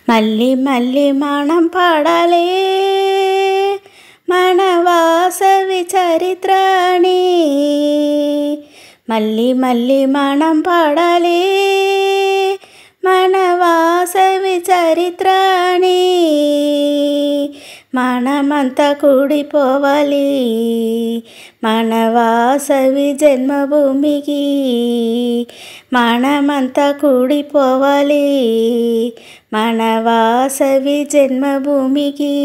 మళ్ళీ మళ్ళీ మనం పాడాలి మన వాసవి చరిత్రని. మళ్ళీ మళ్ళీ మనం పాడాలి మన వాసవి చరిత్రని. మనమంతా కూడిపోవాలి మన వాసవి జన్మభూమికి. మనమంతా కూడిపోవాలి మన వాసవి జన్మభూమికి.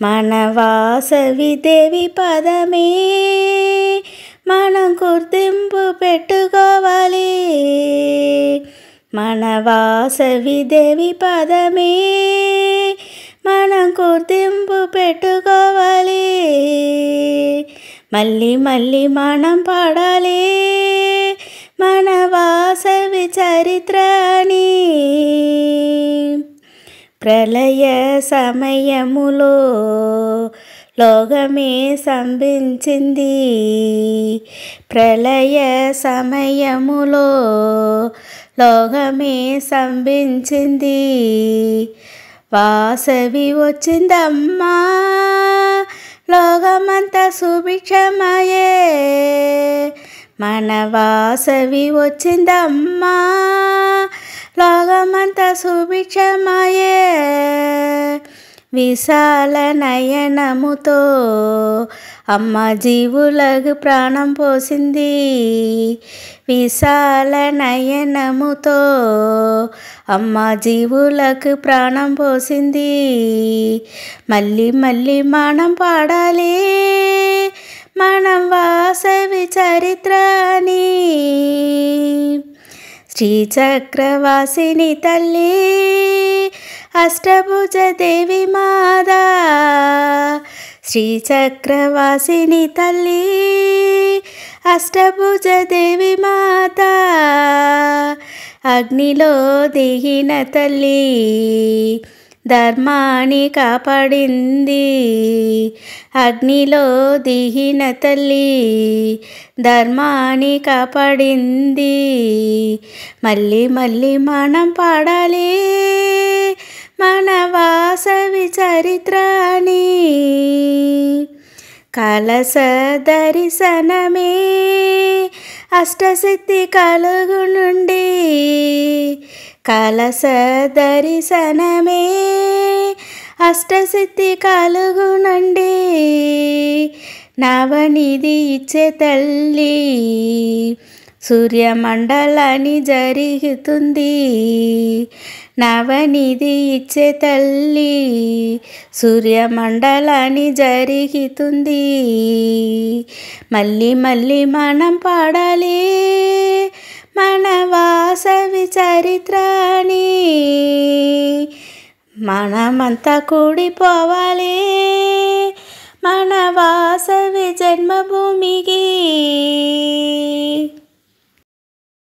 మన వాసవి దేవి పదమే మనం గుర్తింపు పెట్టుకోవాలి. మన వాసవి దేవి పదమే మనం గుర్తింపు పెట్టుకోవాలి. మళ్ళీ మళ్ళీ మనం పాడాలి మన వాసవి చరిత్రని. ప్రళయ సమయములో లోకమే సంభించింది. ప్రళయ సమయములో లోకమే సంభించింది. వాసవి వచ్చిందమ్మా లోకమంతా సుభిక్షమయే. మన వాసవి వచ్చిందమ్మా లోకమంతా సుభిక్షమయే. విశాల నయనముతో అమ్మ జీవులకు ప్రాణం పోసింది. విశాల నయనముతో అమ్మ జీవులకు ప్రాణం పోసింది. మళ్ళీ మళ్ళీ మనం పాడాలి మనం వాసవి చరిత్రని. శ్రీచక్రవాసిని తల్లి అష్టభుజ దేవి మాదా. శ్రీచక్రవాసిని తల్లి అష్టభుజ దేవి మాత. అగ్నిలో దిగిన తల్లి ధర్మాన్ని కాపాడింది. అగ్నిలో దిగిన తల్లి ధర్మాన్ని కాపాడింది. మళ్ళీ మళ్ళీ మనం పాడాలి మన వాసవి చరిత్రని. కలశ దర్శనమే అష్టసిద్ధి కలుగునుండి. కలశ దర్శనమే అష్టసిద్ధి కలుగునండి. నవనిధి ఇచ్చే తల్లి సూర్యమండలాన్ని జరుగుతుంది. నవనిధి ఇచ్చే తల్లి సూర్యమండలాన్ని జరుగుతుంది. మళ్ళీ మళ్ళీ మనం పాడాలి మన వాసవి చరిత్రని. మనమంతా కూడిపోవాలి మన వాసవి జన్మభూమికి.